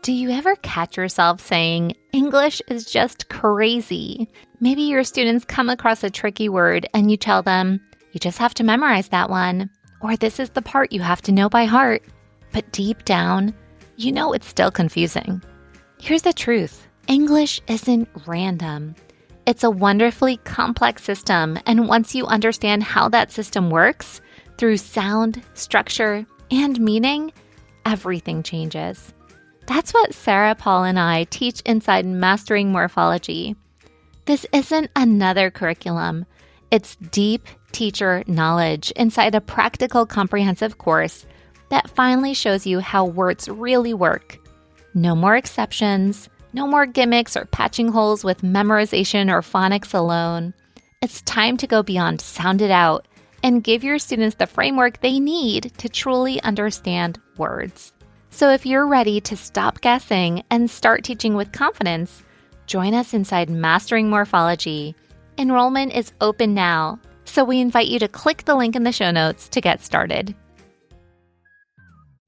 Do you ever catch yourself saying, English is just crazy? Maybe your students come across a tricky word and you tell them, you just have to memorize that one, or this is the part you have to know by heart. But deep down, you know it's still confusing. Here's the truth. English isn't random. It's a wonderfully complex system, and once you understand how that system works, through sound, structure, and meaning, everything changes. That's what Sarah, Paul, and I teach inside Mastering Morphology. This isn't another curriculum. It's deep teacher knowledge inside a practical, comprehensive course that finally shows you how words really work. No more exceptions, no more gimmicks or patching holes with memorization or phonics alone. It's time to go beyond sound it out and give your students the framework they need to truly understand words. So if you're ready to stop guessing and start teaching with confidence, join us inside Mastering Morphology. Enrollment is open now, so we invite you to click the link in the show notes to get started.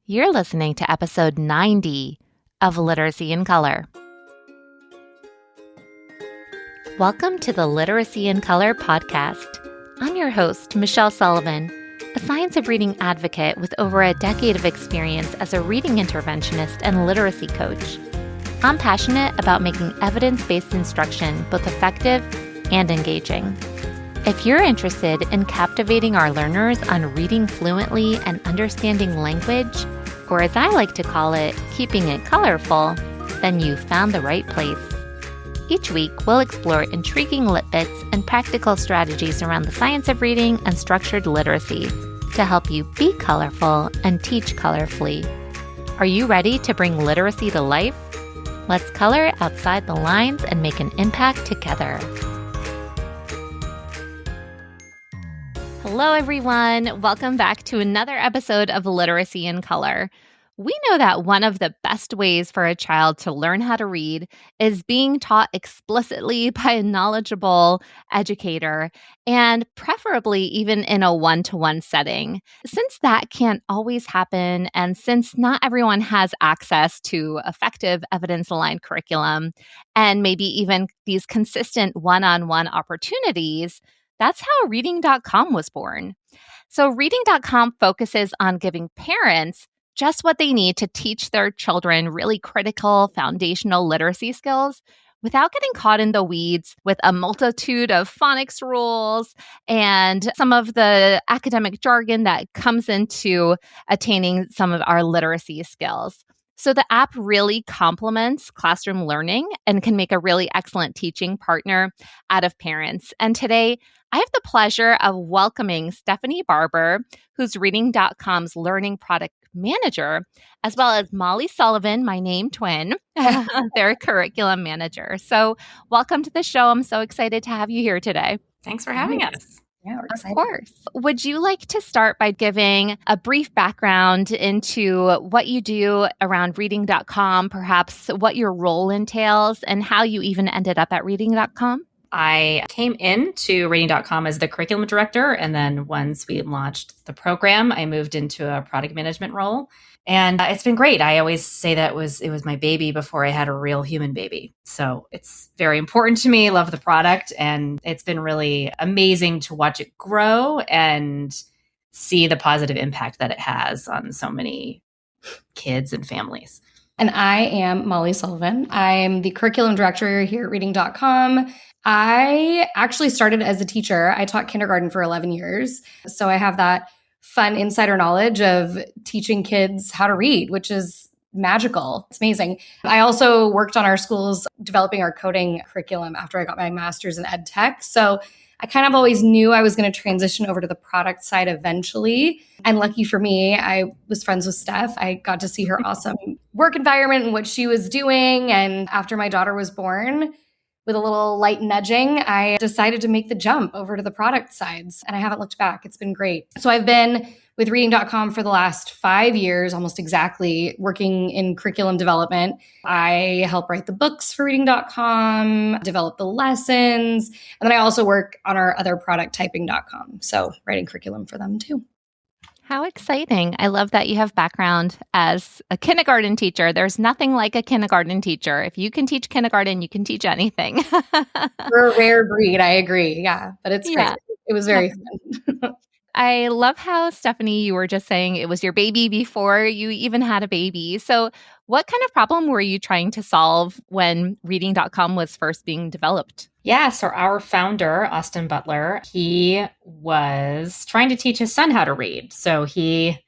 You're listening to episode 90 of Literacy in Color. Welcome to the Literacy in Color podcast. I'm your host, Molly Sullivan, a science of reading advocate with over a decade of experience as a reading interventionist and literacy coach. I'm passionate about making evidence-based instruction both effective and engaging. If you're interested in captivating our learners on reading fluently and understanding language, or as I like to call it, keeping it colorful, then you've found the right place. Each week, we'll explore intriguing lit bits and practical strategies around the science of reading and structured literacy to help you be colorful and teach colorfully. Are you ready to bring literacy to life? Let's color outside the lines and make an impact together. Hello, everyone. Welcome back to another episode of Literacy in Color. We know that one of the best ways for a child to learn how to read is being taught explicitly by a knowledgeable educator, and preferably even in a one-to-one setting. Since that can't always happen, and since not everyone has access to effective evidence-aligned curriculum, and maybe even these consistent one-on-one opportunities, that's how Reading.com was born. So Reading.com focuses on giving parents just what they need to teach their children really critical foundational literacy skills without getting caught in the weeds with a multitude of phonics rules and some of the academic jargon that comes into attaining some of our literacy skills. So the app really complements classroom learning and can make a really excellent teaching partner out of parents. And today, I have the pleasure of welcoming Stephanie Barber, who's Reading.com's learning product manager, as well as Molly Sullivan, my name twin, their curriculum manager. So welcome to the show. I'm so excited to have you here today. Thanks for having us. Yeah, we're excited. Of course. Would you like to start by giving a brief background into what you do around Reading.com, perhaps what your role entails, and how you even ended up at Reading.com? I came into Reading.com as the curriculum director, and then once we launched the program, I moved into a product management role. And it's been great. I always say that it was my baby before I had a real human baby. So it's very important to me. Love the product. And it's been really amazing to watch it grow and see the positive impact that it has on so many kids and families. And I am Molly Sullivan. I'm the curriculum director here at Reading.com. I actually started as a teacher. I taught kindergarten for 11 years. So I have that fun insider knowledge of teaching kids how to read, which is magical. It's amazing. I also worked on our schools developing our coding curriculum after I got my master's in ed tech. So I kind of always knew I was going to transition over to the product side eventually. And lucky for me, I was friends with Steph. I got to see her awesome work environment and what she was doing. And after my daughter was born, with a little light nudging, I decided to make the jump over to the product sides. And I haven't looked back. It's been great. So I've been with Reading.com for the last 5 years, almost exactly, working in curriculum development. I help write the books for Reading.com, develop the lessons, and then I also work on our other product, typing.com. So writing curriculum for them too. How exciting. I love that you have background as a kindergarten teacher. There's nothing like a kindergarten teacher. If you can teach kindergarten, you can teach anything. We're a rare breed. I agree. Yeah, but it's great. Yeah. It was very fun. I love how, Stephanie, you were just saying it was your baby before you even had a baby. So, what kind of problem were you trying to solve when reading.com was first being developed? Yeah, so our founder, Austin Butler, he was trying to teach his son how to read. So he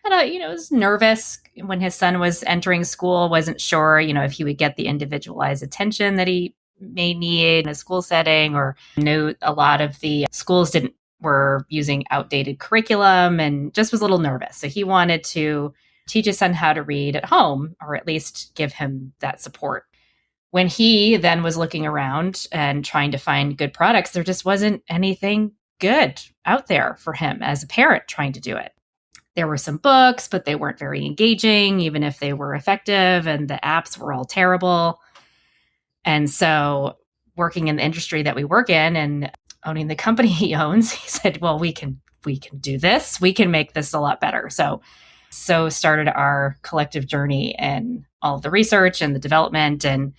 was nervous when his son was entering school, wasn't sure, if he would get the individualized attention that he may need in a school setting, or knew a lot of the schools were using outdated curriculum and just was a little nervous. So he wanted to teach his son how to read at home, or at least give him that support. When he then was looking around and trying to find good products, there just wasn't anything good out there for him as a parent trying to do it. There were some books, but they weren't very engaging, even if they were effective, and the apps were all terrible. And so, working in the industry that we work in and owning the company he owns, he said, well, we can do this. We can make this a lot better. So started our collective journey in all of the research and the development and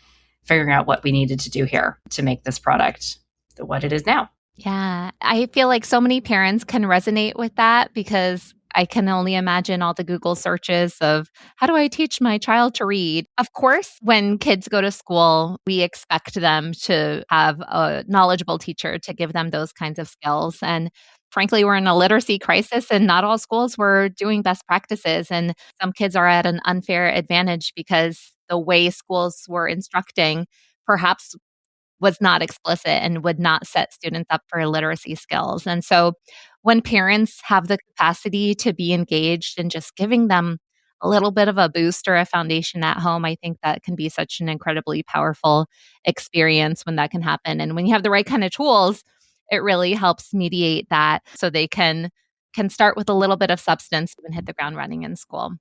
figuring out what we needed to do here to make this product what it is now. Yeah, I feel like so many parents can resonate with that, because I can only imagine all the Google searches of how do I teach my child to read? Of course, when kids go to school, we expect them to have a knowledgeable teacher to give them those kinds of skills. And frankly, we're in a literacy crisis, and not all schools were doing best practices. And some kids are at an unfair advantage because the way schools were instructing perhaps was not explicit and would not set students up for literacy skills. And so when parents have the capacity to be engaged and just giving them a little bit of a boost or a foundation at home, I think that can be such an incredibly powerful experience when that can happen. And when you have the right kind of tools, it really helps mediate that so they can start with a little bit of substance and hit the ground running in school.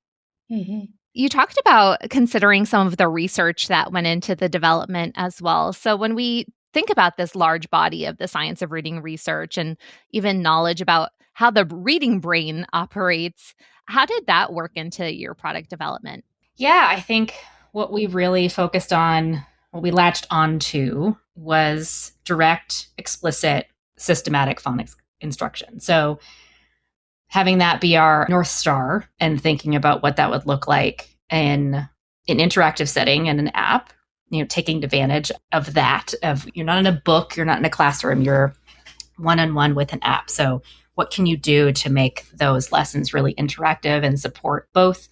Mm-hmm. You talked about considering some of the research that went into the development as well. So when we think about this large body of the science of reading research and even knowledge about how the reading brain operates, how did that work into your product development? Yeah, I think what we really focused on, what we latched onto, was direct, explicit, systematic phonics instruction. So having that be our North Star and thinking about what that would look like in an interactive setting and an app, taking advantage of that, you're not in a book, you're not in a classroom, you're one-on-one with an app. So what can you do to make those lessons really interactive and support both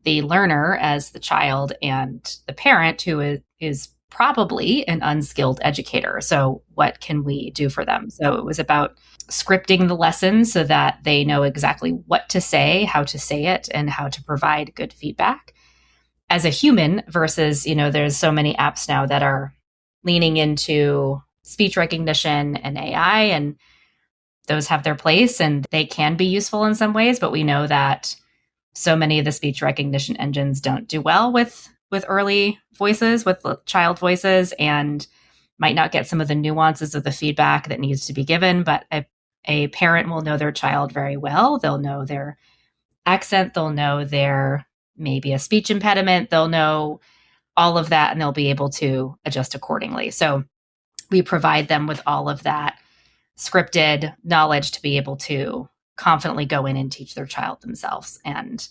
the learner as the child and the parent who is probably an unskilled educator? So what can we do for them? So it was about scripting the lesson so that they know exactly what to say, how to say it, and how to provide good feedback as a human versus, there's so many apps now that are leaning into speech recognition and AI, and those have their place and they can be useful in some ways, but we know that so many of the speech recognition engines don't do well with early voices, with child voices, and might not get some of the nuances of the feedback that needs to be given. But a parent will know their child very well. They'll know their accent. They'll know their maybe a speech impediment. They'll know all of that, and they'll be able to adjust accordingly. So we provide them with all of that scripted knowledge to be able to confidently go in and teach their child themselves. And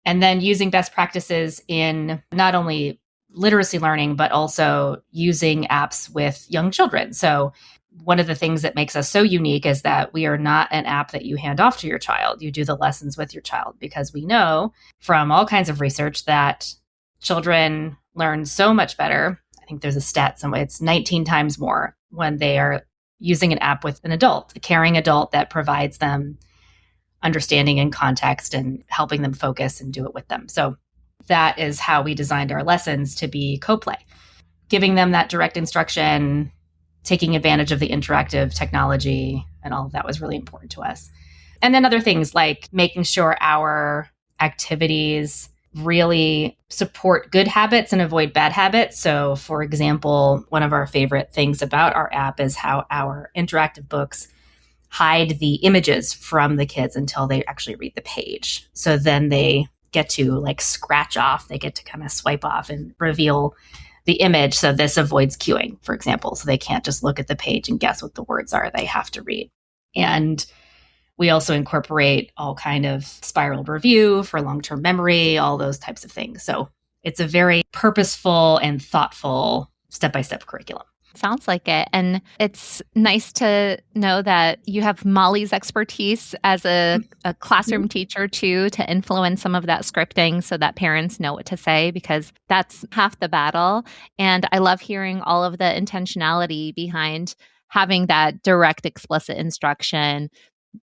then using best practices in not only literacy learning, but also using apps with young children. So one of the things that makes us so unique is that we are not an app that you hand off to your child. You do the lessons with your child, because we know from all kinds of research that children learn so much better. I think there's a stat somewhere, it's 19 times more when they are using an app with an adult, a caring adult that provides them understanding and context and helping them focus and do it with them. So that is how we designed our lessons to be co-play, giving them that direct instruction, taking advantage of the interactive technology, and all of that was really important to us. And then other things like making sure our activities really support good habits and avoid bad habits. So for example, one of our favorite things about our app is how our interactive books hide the images from the kids until they actually read the page. So then they get to like scratch off, they get to kind of swipe off and reveal the image. So this avoids cueing, for example. So they can't just look at the page and guess what the words are. They have to read. And we also incorporate all kind of spiraled review for long-term memory, all those types of things. So it's a very purposeful and thoughtful step-by-step curriculum. Sounds like it. And it's nice to know that you have Molly's expertise as a classroom teacher too, to influence some of that scripting so that parents know what to say, because that's half the battle. And I love hearing all of the intentionality behind having that direct, explicit instruction,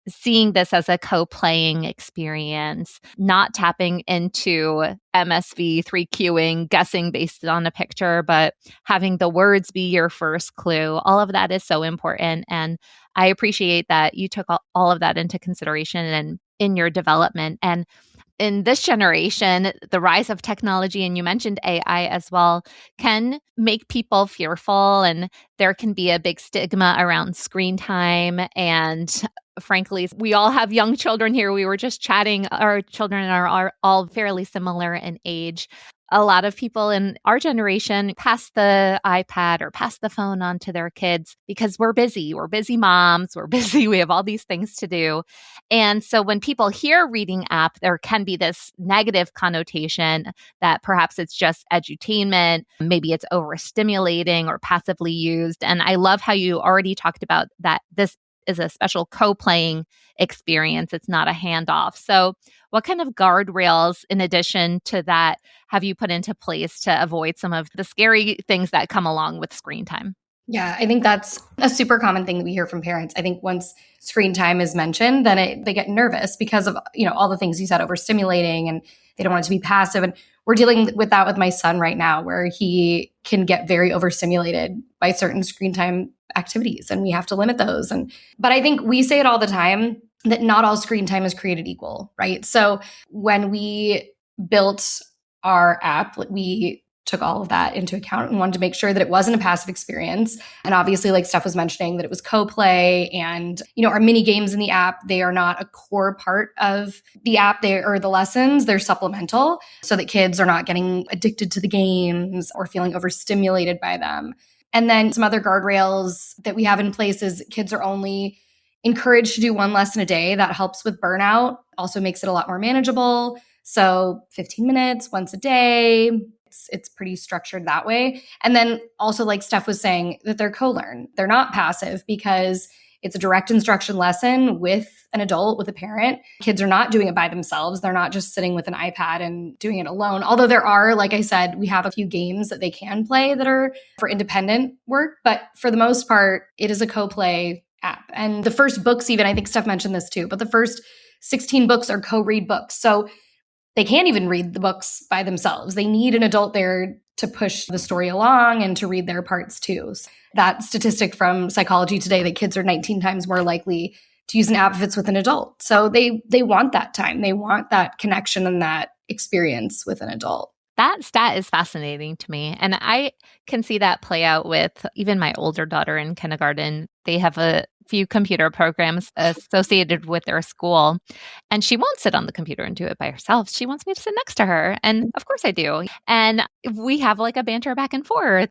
seeing this as a co-playing experience, not tapping into MSV 3Qing, guessing based on a picture, but having the words be your first clue. All of that is so important. And I appreciate that you took all of that into consideration and in your development. And in this generation, the rise of technology, and you mentioned AI as well, can make people fearful, and there can be a big stigma around screen time. And frankly, we all have young children here. We were just chatting. Our children are all fairly similar in age. A lot of people in our generation pass the iPad or pass the phone on to their kids because we're busy. We're busy moms. We're busy. We have all these things to do. And so when people hear reading app, there can be this negative connotation that perhaps it's just edutainment. Maybe it's overstimulating or passively used. And I love how you already talked about that this is a special co-playing experience. It's not a handoff. So what kind of guardrails, in addition to that, have you put into place to avoid some of the scary things that come along with screen time? Yeah, I think that's a super common thing that we hear from parents. I think once screen time is mentioned, then they get nervous because of, all the things you said, overstimulating, and they don't want it to be passive. And we're dealing with that with my son right now, where he can get very overstimulated by certain screen time activities, and we have to limit those. But I think we say it all the time that not all screen time is created equal, right? So when we built our app, we took all of that into account and wanted to make sure that it wasn't a passive experience. And obviously, like Steph was mentioning, that it was co-play, and, our mini games in the app, they are not a core part of the app. Or the lessons, they're supplemental, so that kids are not getting addicted to the games or feeling overstimulated by them. And then some other guardrails that we have in place is kids are only encouraged to do one lesson a day. That helps with burnout, also makes it a lot more manageable. So 15 minutes once a day. It's pretty structured that way. And then also, like Steph was saying, that they're co-learn. They're not passive because it's a direct instruction lesson with an adult, with a parent. Kids are not doing it by themselves. They're not just sitting with an iPad and doing it alone. Although there are, like I said, we have a few games that they can play that are for independent work. But for the most part, it is a co-play app. And the first books, even, I think Steph mentioned this too, but the first 16 books are co-read books. So they can't even read the books by themselves. They need an adult there to push the story along and to read their parts too. That statistic from Psychology Today, that kids are 19 times more likely to use an app if it's with an adult. So they want that time. They want that connection and that experience with an adult. That stat is fascinating to me. And I can see that play out with even my older daughter in kindergarten. They have a few computer programs associated with their school, and she won't sit on the computer and do it by herself. She wants me to sit next to her. And of course I do. And we have like a banter back and forth.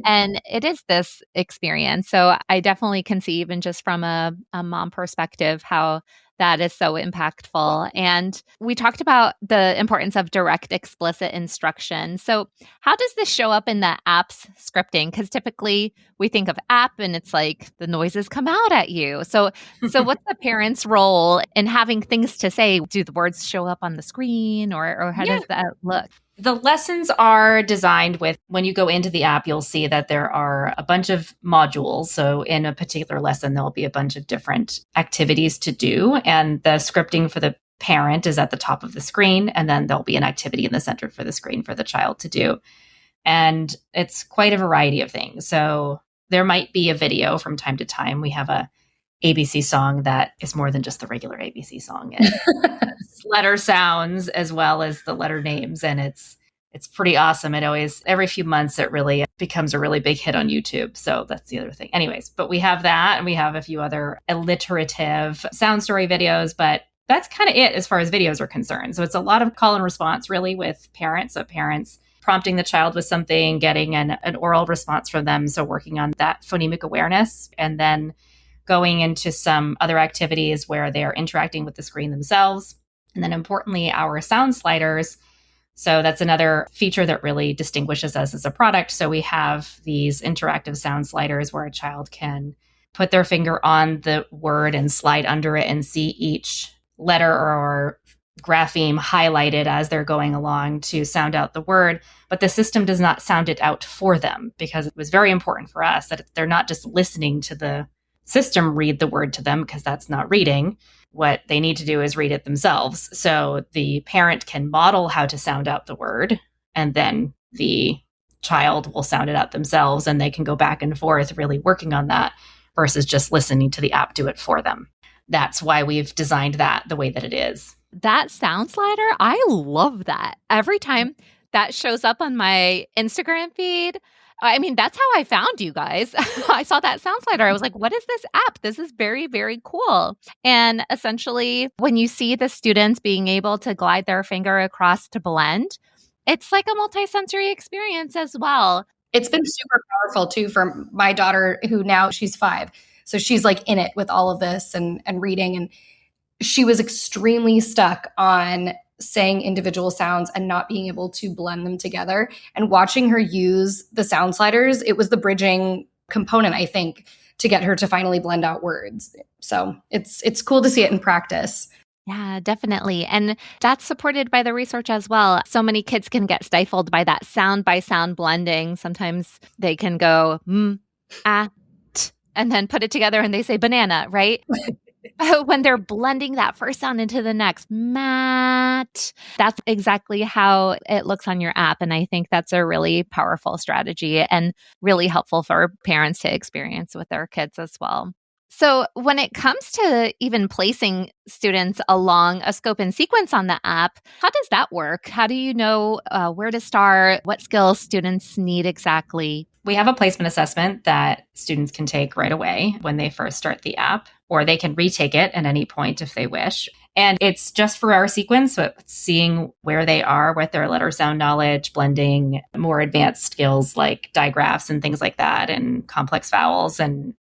And it is this experience. So I definitely can see, even just from a mom perspective, how that is so impactful. And we talked about the importance of direct, explicit instruction. So how does this show up in the app's scripting? Because typically we think of app and it's like the noises come out at you. So what's the parent's role in having things to say? Do the words show up on the screen, or how does that look? The lessons are designed with, when you go into the app, you'll see that there are a bunch of modules. So in a particular lesson, there'll be a bunch of different activities to do. And the scripting for the parent is at the top of the screen. And then there'll be an activity in the center for the screen for the child to do. And it's quite a variety of things. So there might be a video from time to time. We have a ABC song that is more than just the regular ABC song. It's letter sounds as well as the letter names. And it's it's pretty awesome. It always, every few months, it really becomes a really big hit on YouTube. So that's the other thing. Anyways, but we have that, and we have a few other alliterative sound story videos, but that's kind of it as far as videos are concerned. So it's a lot of call and response really with parents. So parents prompting the child with something, getting an oral response from them. So working on that phonemic awareness, and then going into some other activities where they're interacting with the screen themselves. And then importantly, our sound sliders. So that's another feature that really distinguishes us as a product. So we have these interactive sound sliders where a child can put their finger on the word and slide under it and see each letter or grapheme highlighted as they're going along to sound out the word. But the system does not sound it out for them, because it was very important for us that they're not just listening to the system read the word to them, because that's not reading. What they need to do is read it themselves. So the parent can model how to sound out the word, and then the child will sound it out themselves, and they can go back and forth really working on that versus just listening to the app do it for them. That's why we've designed that the way that it is. That sound slider, I love that. Every time that shows up on my Instagram feed, I mean, that's how I found you guys. I saw that sound slider. I was like, what is this app? This is very, very cool. And essentially, when you see the students being able to glide their finger across to blend, it's like a multisensory experience as well. It's been super powerful too for my daughter, who now she's 5. So she's like in it with all of this and reading. And she was extremely stuck on saying individual sounds and not being able to blend them together. And watching her use the sound sliders, it was the bridging component, I think, to get her to finally blend out words. So it's cool to see it in practice. Yeah, definitely. And that's supported by the research as well. So many kids can get stifled by that sound by sound blending. Sometimes they can go, t, and then put it together and they say banana, right? When they're blending that first sound into the next, mat, that's exactly how it looks on your app. And I think that's a really powerful strategy and really helpful for parents to experience with their kids as well. So when it comes to even placing students along a scope and sequence on the app, how does that work? How do you know where to start? What skills students need exactly? We have a placement assessment that students can take right away when they first start the app, or they can retake it at any point if they wish. And it's just for our sequence, so it's seeing where they are with their letter sound knowledge, blending more advanced skills like digraphs and things like that, and complex vowels, and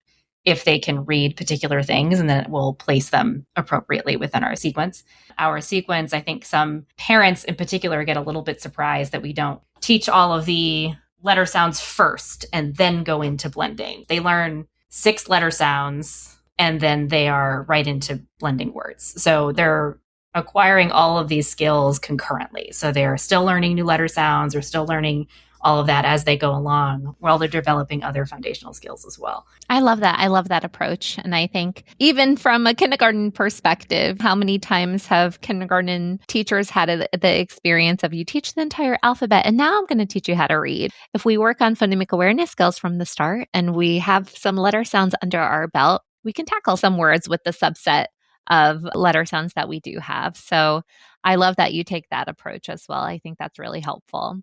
if they can read particular things, and then it will place them appropriately within our sequence. Our sequence, I think some parents in particular get a little bit surprised that we don't teach all of the letter sounds first and then go into blending. They learn 6 letter sounds and then they are right into blending words. So they're acquiring all of these skills concurrently. So they're still learning new letter sounds, or still learning all of that as they go along while they're developing other foundational skills as well. I love that. I love that approach. And I think even from a kindergarten perspective, how many times have kindergarten teachers had the experience of you teach the entire alphabet and now I'm going to teach you how to read? If we work on phonemic awareness skills from the start and we have some letter sounds under our belt, we can tackle some words with the subset of letter sounds that we do have. So I love that you take that approach as well. I think that's really helpful.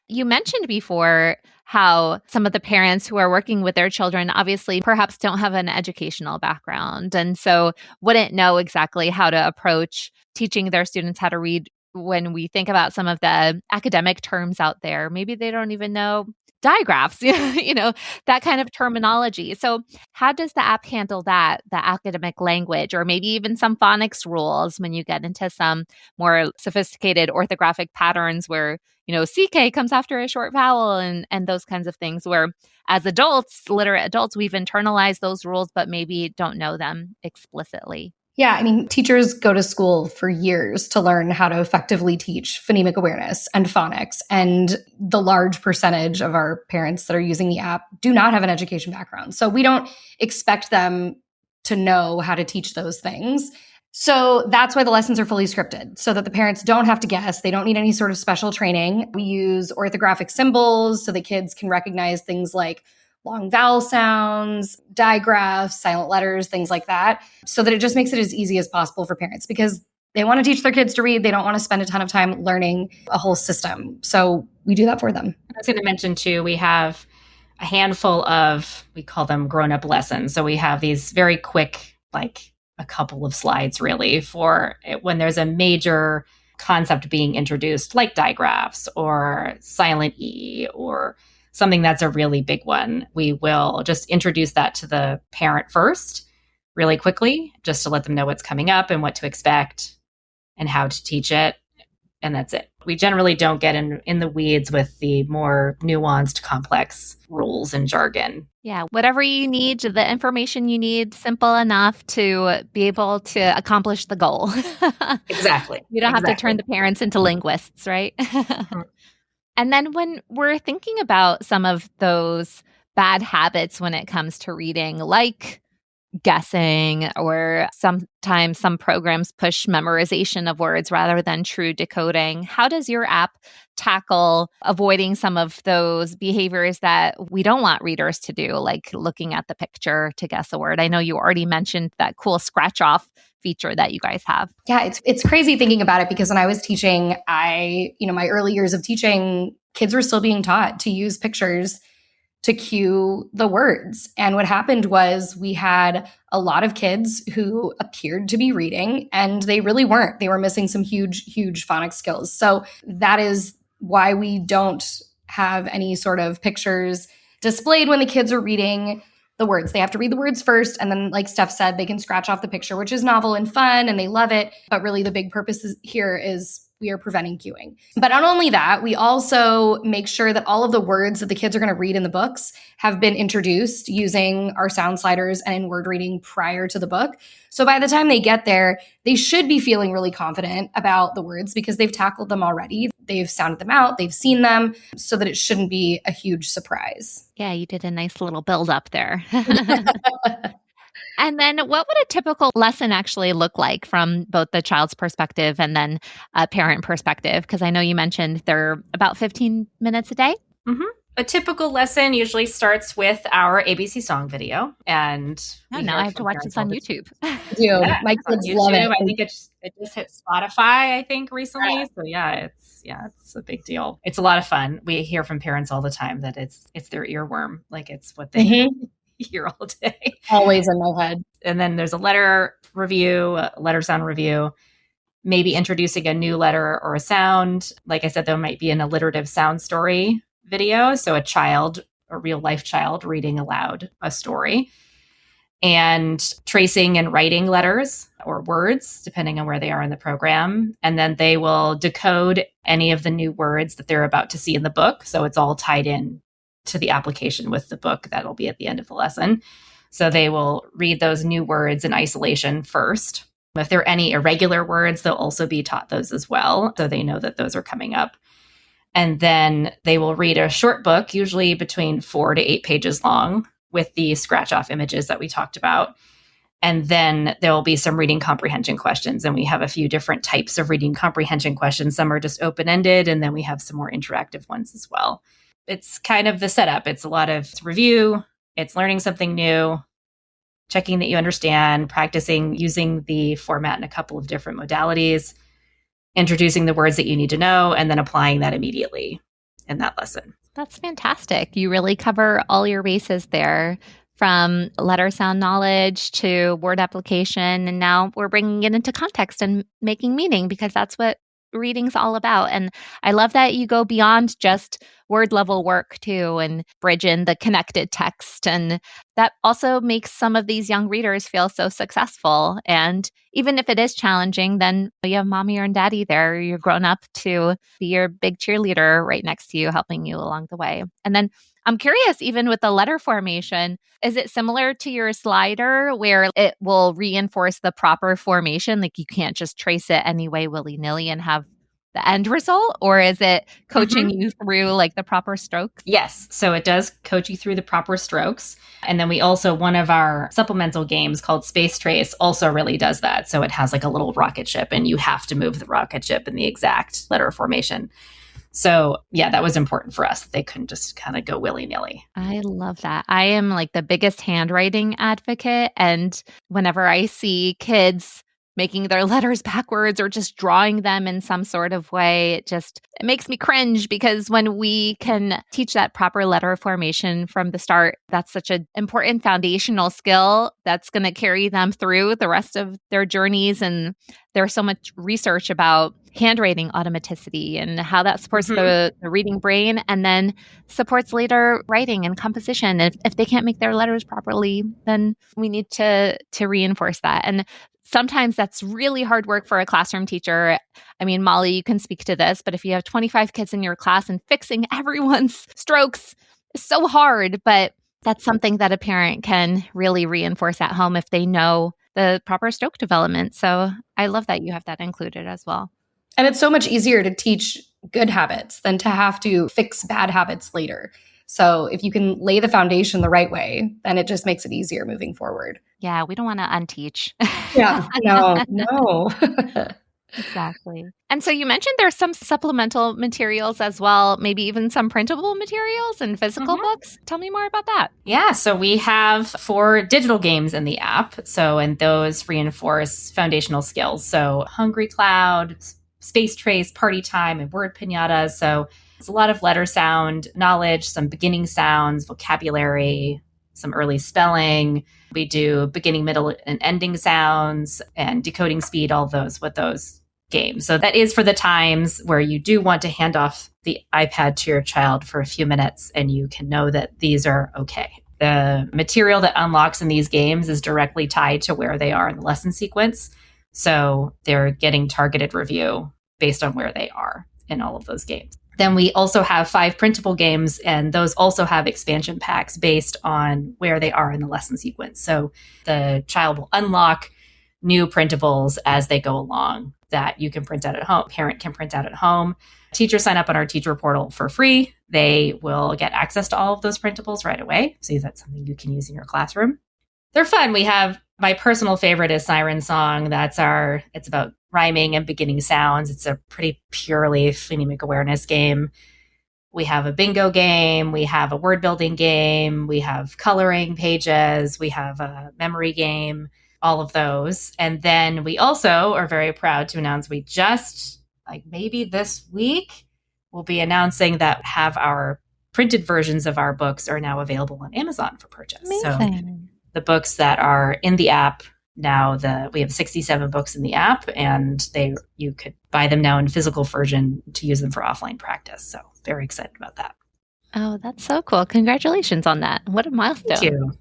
You mentioned before how some of the parents who are working with their children obviously perhaps don't have an educational background and so wouldn't know exactly how to approach teaching their students how to read. When we think about some of the academic terms out there, maybe they don't even know digraphs, that kind of terminology. So how does the app handle that, the academic language, or maybe even some phonics rules when you get into some more sophisticated orthographic patterns where, CK comes after a short vowel and those kinds of things, where as adults, literate adults, we've internalized those rules, but maybe don't know them explicitly. Yeah, I mean, teachers go to school for years to learn how to effectively teach phonemic awareness and phonics. And the large percentage of our parents that are using the app do not have an education background. So we don't expect them to know how to teach those things. So that's why the lessons are fully scripted, so that the parents don't have to guess. They don't need any sort of special training. We use orthographic symbols so the kids can recognize things like long vowel sounds, digraphs, silent letters, things like that, so that it just makes it as easy as possible for parents. Because They want to teach their kids to read. They don't want to spend a ton of time learning a whole system. So we do that for them. I was going to mention too, we have a handful of, we call them grown-up lessons. So we have these very quick, like a couple of slides really for when there's a major concept being introduced, like digraphs or silent E or something that's a really big one. We will just introduce that to the parent first really quickly, just to let them know what's coming up and what to expect and how to teach it. And that's it. We generally don't get in the weeds with the more nuanced, complex rules and jargon. Yeah, whatever you need, the information you need, simple enough to be able to accomplish the goal. Exactly. You don't have to turn the parents into linguists, right? And then when we're thinking about some of those bad habits when it comes to reading, like guessing, or sometimes some programs push memorization of words rather than true decoding. How does your app tackle avoiding some of those behaviors that we don't want readers to do, like looking at the picture to guess a word? I know you already mentioned that cool scratch off feature that you guys have. Yeah, it's crazy thinking about it, because when I was teaching, my early years of teaching, kids were still being taught to use pictures to cue the words. And what happened was we had a lot of kids who appeared to be reading and they really weren't. They were missing some huge, huge phonics skills. So that is why we don't have any sort of pictures displayed when the kids are reading the words. They have to read the words first. And then, like Steph said, they can scratch off the picture, which is novel and fun and they love it. But really the big purpose here is we are preventing cueing. But not only that, we also make sure that all of the words that the kids are going to read in the books have been introduced using our sound sliders and in word reading prior to the book. So by the time they get there, they should be feeling really confident about the words because they've tackled them already. They've sounded them out, they've seen them, so that it shouldn't be a huge surprise. Yeah, you did a nice little build up there. And then what would a typical lesson actually look like from both the child's perspective and then a parent perspective? Because I know you mentioned they're about 15 minutes a day. Mm-hmm. A typical lesson usually starts with our ABC song video. And now I have to watch this on YouTube. Yeah, my kids love it. I think it just hit Spotify, I think, recently. Yeah. So it's a big deal. It's a lot of fun. We hear from parents all the time that it's their earworm. Like it's what they hear all day. Always in my head. And then there's a letter sound review, maybe introducing a new letter or a sound. Like I said, there might be an alliterative sound story video. So a real life child reading aloud a story, and tracing and writing letters or words, depending on where they are in the program. And then they will decode any of the new words that they're about to see in the book. So it's all tied in to the application with the book that'll be at the end of the lesson. So they will read those new words in isolation first. If there are any irregular words, they'll also be taught those as well, so they know that those are coming up. And then they will read a short book, usually between 4 to 8 pages long, with the scratch off images that we talked about. And then there will be some reading comprehension questions. And we have a few different types of reading comprehension questions. Some are just open-ended, and then we have some more interactive ones as well. It's kind of the setup. It's a lot of review. It's learning something new, checking that you understand, practicing using the format in a couple of different modalities, introducing the words that you need to know, and then applying that immediately in that lesson. That's fantastic. You really cover all your bases there, from letter sound knowledge to word application. And now we're bringing it into context and making meaning, because that's what reading's all about. And I love that you go beyond just word level work too, and bridge in the connected text. And that also makes some of these young readers feel so successful. And even if it is challenging, then you have mommy or daddy there. You're grown up to be your big cheerleader right next to you, helping you along the way. And then I'm curious, even with the letter formation, is it similar to your slider where it will reinforce the proper formation? Like you can't just trace it anyway willy-nilly and have the end result? Or is it coaching you through like the proper strokes? Yes. So it does coach you through the proper strokes. And then we also, one of our supplemental games called Space Trace also really does that. So it has like a little rocket ship, and you have to move the rocket ship in the exact letter formation. So yeah, that was important for us. They couldn't just kind of go willy-nilly. I love that. I am like the biggest handwriting advocate. And whenever I see kids making their letters backwards or just drawing them in some sort of way. It makes me cringe, because when we can teach that proper letter formation from the start, that's such an important foundational skill that's going to carry them through the rest of their journeys. And there's so much research about handwriting automaticity and how that supports the reading brain, and then supports later writing and composition. If they can't make their letters properly, then we need to reinforce that. And sometimes that's really hard work for a classroom teacher. I mean, Molly, you can speak to this, but if you have 25 kids in your class and fixing everyone's strokes is so hard, but that's something that a parent can really reinforce at home if they know the proper stroke development. So I love that you have that included as well. And it's so much easier to teach good habits than to have to fix bad habits later. So if you can lay the foundation the right way, then it just makes it easier moving forward. Yeah, we don't want to unteach. Yeah, no. Exactly. And so you mentioned there's some supplemental materials as well, maybe even some printable materials and physical books. Tell me more about that. Yeah, so we have 4 digital games in the app. And those reinforce foundational skills. So Hungry Cloud, Space Trace, Party Time, and Word Pinata. So it's a lot of letter sound knowledge, some beginning sounds, vocabulary, some early spelling. We do beginning, middle, and ending sounds and decoding speed, all those with those games. So that is for the times where you do want to hand off the iPad to your child for a few minutes and you can know that these are okay. The material that unlocks in these games is directly tied to where they are in the lesson sequence. So they're getting targeted review based on where they are in all of those games. Then we also have 5 printable games, and those also have expansion packs based on where they are in the lesson sequence. So the child will unlock new printables as they go along that you can print out at home. Parent can print out at home. Teachers sign up on our teacher portal for free. They will get access to all of those printables right away. So that's something you can use in your classroom. They're fun. We have my personal favorite is Siren Song. It's about rhyming and beginning sounds. It's a pretty purely phonemic awareness game. We have a bingo game. We have a word building game. We have coloring pages. We have a memory game, all of those. And then we also are very proud to announce we just, maybe this week, we'll be announcing that have our printed versions of our books are now available on Amazon for purchase. Amazing. So the books that are in the app now, we have 67 books in the app, and you could buy them now in physical version to use them for offline practice. So very excited about that. Oh, that's so cool. Congratulations on that. What a milestone. Thank you.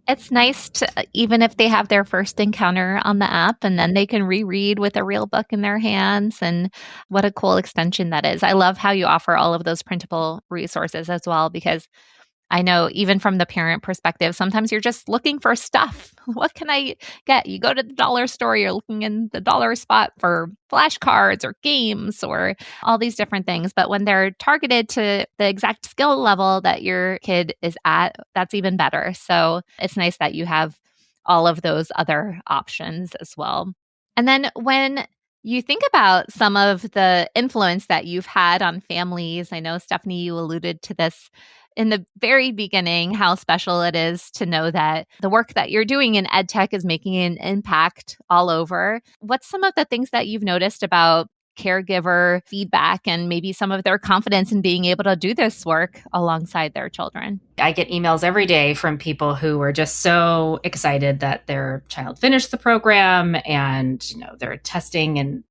It's nice to, even if they have their first encounter on the app and then they can reread with a real book in their hands, and what a cool extension that is. I love how you offer all of those printable resources as well, because I know even from the parent perspective, sometimes you're just looking for stuff. What can I get? You go to the dollar store, you're looking in the dollar spot for flashcards or games or all these different things. But when they're targeted to the exact skill level that your kid is at, that's even better. So it's nice that you have all of those other options as well. And then when you think about some of the influence that you've had on families, I know, Stephanie, you alluded to this in the very beginning, how special it is to know that the work that you're doing in ed tech is making an impact all over. What's some of the things that you've noticed about caregiver feedback and maybe some of their confidence in being able to do this work alongside their children? I get emails every day from people who are just so excited that their child finished the program, and they're testing and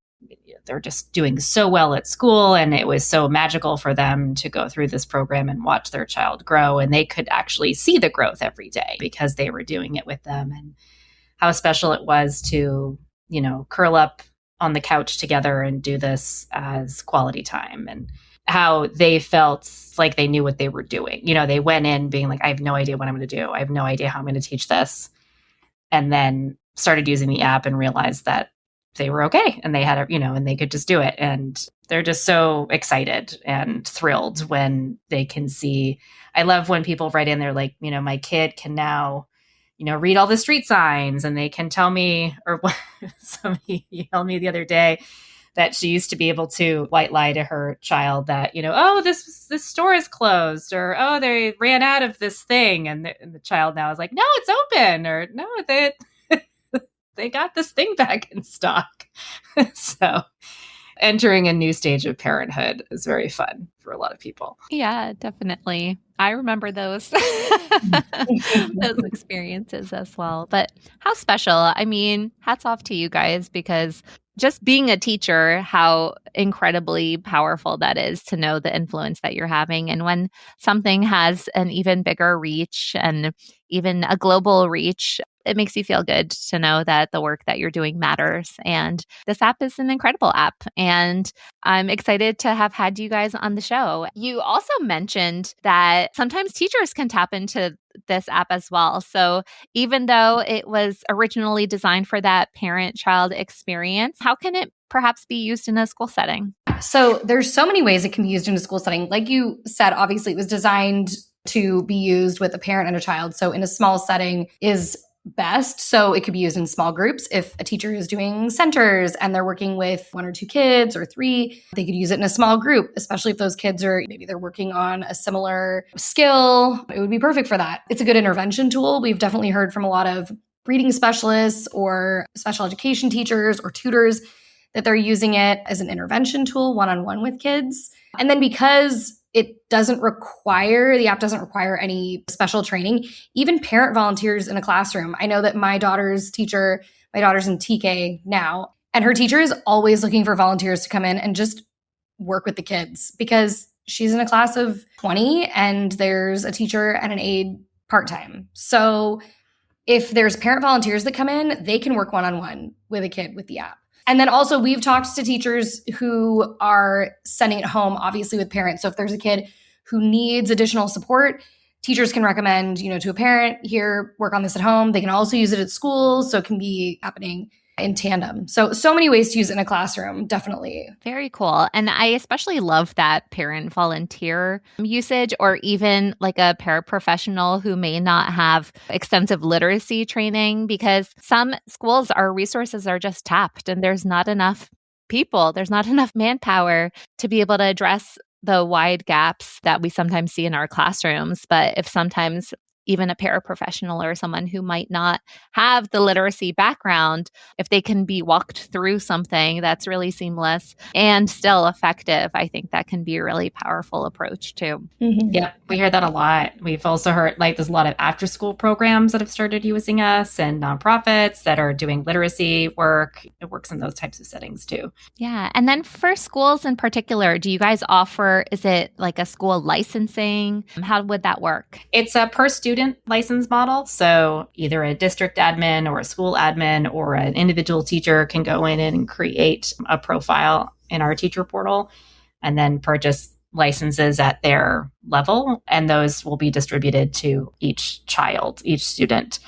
they're just doing so well at school, and it was so magical for them to go through this program and watch their child grow, and they could actually see the growth every day because they were doing it with them, and how special it was to, curl up on the couch together and do this as quality time, and how they felt like they knew what they were doing. They went in being like, I have no idea what I'm going to do. I have no idea how I'm going to teach this. And then started using the app and realized that they were okay, and they had and they could just do it. And they're just so excited and thrilled when they can see. I love when people write in, they're like, my kid can now, read all the street signs, and they can tell me, or somebody emailed me the other day that she used to be able to white lie to her child that, oh, this store is closed, or, oh, they ran out of this thing. And the child now is like, no, it's open, or no, they got this thing back in stock. So entering a new stage of parenthood is very fun for a lot of people. Yeah, definitely. I remember those those experiences as well. But how special. I mean, hats off to you guys, because just being a teacher, how incredibly powerful that is to know the influence that you're having. And when something has an even bigger reach and even a global reach, it makes you feel good to know that the work that you're doing matters. And this app is an incredible app. And I'm excited to have had you guys on the show. You also mentioned that sometimes teachers can tap into this app as well. So even though it was originally designed for that parent-child experience, how can it perhaps be used in a school setting? So there's so many ways it can be used in a school setting. Like you said, obviously it was designed to be used with a parent and a child. So in a small setting is best. So it could be used in small groups. If a teacher is doing centers and they're working with 1 or 2 kids or 3, they could use it in a small group, especially if those kids are, maybe they're working on a similar skill. It would be perfect for that. It's a good intervention tool. We've definitely heard from a lot of reading specialists or special education teachers or tutors that they're using it as an intervention tool one-on-one with kids. And then because the app doesn't require any special training, even parent volunteers in a classroom. I know that my daughter's in TK now, and her teacher is always looking for volunteers to come in and just work with the kids because she's in a class of 20 and there's a teacher and an aide part-time. So if there's parent volunteers that come in, they can work one-on-one with a kid with the app. And then also we've talked to teachers who are sending it home, obviously with parents. So if there's a kid who needs additional support, teachers can recommend, to a parent, here, work on this at home. They can also use it at school. So it can be happening in tandem. So many ways to use it in a classroom, definitely. Very cool. And I especially love that parent volunteer usage, or even like a paraprofessional who may not have extensive literacy training, because some schools, our resources are just tapped and there's not enough people, there's not enough manpower to be able to address the wide gaps that we sometimes see in our classrooms. But if sometimes even a paraprofessional or someone who might not have the literacy background, if they can be walked through something that's really seamless and still effective, I think that can be a really powerful approach too. Mm-hmm. Yeah, we hear that a lot. We've also heard there's a lot of after-school programs that have started using us, and nonprofits that are doing literacy work. It works in those types of settings too. Yeah. And then for schools in particular, do you guys offer, is it like a school licensing? How would that work? It's a per student license model. So either a district admin or a school admin or an individual teacher can go in and create a profile in our teacher portal and then purchase licenses at their level. And those will be distributed to each child, each student.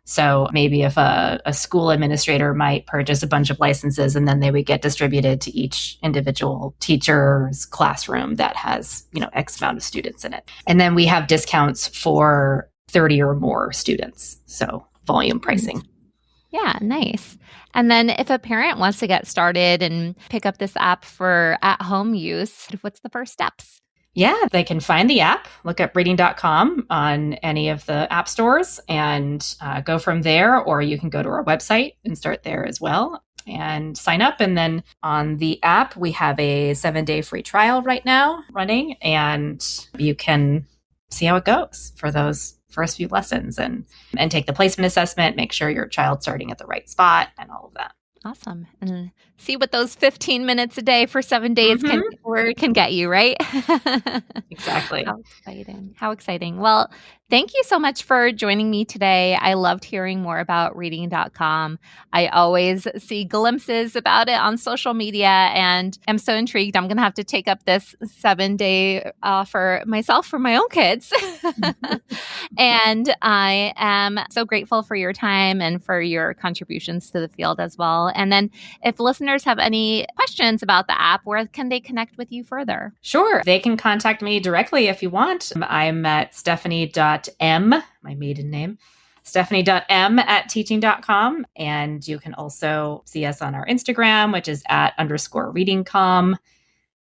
So maybe if a school administrator might purchase a bunch of licenses, and then they would get distributed to each individual teacher's classroom that has, X amount of students in it. And then we have discounts for 30 or more students. So volume pricing. Yeah, nice. And then if a parent wants to get started and pick up this app for at-home use, what's the first steps? Yeah, they can find the app, look up reading.com on any of the app stores and go from there, or you can go to our website and start there as well and sign up. And then on the app, we have a 7-day free trial right now running, and you can see how it goes for those first few lessons and take the placement assessment, make sure your child's starting at the right spot and all of that. Awesome. And see what those 15 minutes a day for 7 days can get you, right? Exactly. How exciting. How exciting. Well, thank you so much for joining me today. I loved hearing more about reading.com. I always see glimpses about it on social media and I'm so intrigued. I'm going to have to take up this 7-day for myself, for my own kids. And I am so grateful for your time and for your contributions to the field as well. And then if listeners have any questions about the app, where can they connect with you further? Sure. They can contact me directly if you want. I'm at Stephanie.m, my maiden name, Stephanie.m@teaching.com. And you can also see us on our Instagram, which is @_readingcom.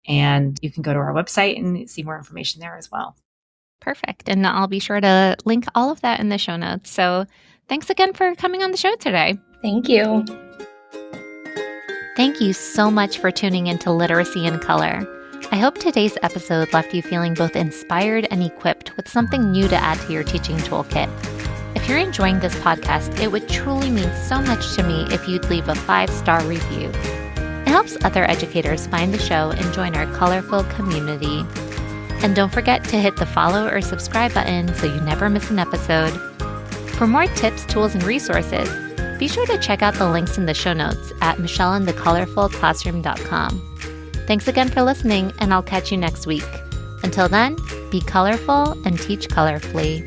And you can go to our website and see more information there as well. Perfect. And I'll be sure to link all of that in the show notes. So thanks again for coming on the show today. Thank you. Thank you so much for tuning into Literacy in Color. I hope today's episode left you feeling both inspired and equipped with something new to add to your teaching toolkit. If you're enjoying this podcast, it would truly mean so much to me if you'd leave a 5-star review. It helps other educators find the show and join our colorful community. And don't forget to hit the follow or subscribe button so you never miss an episode. For more tips, tools, and resources, be sure to check out the links in the show notes at michelleandthecolorfulclassroom.com. Thanks again for listening, and I'll catch you next week. Until then, be colorful and teach colorfully.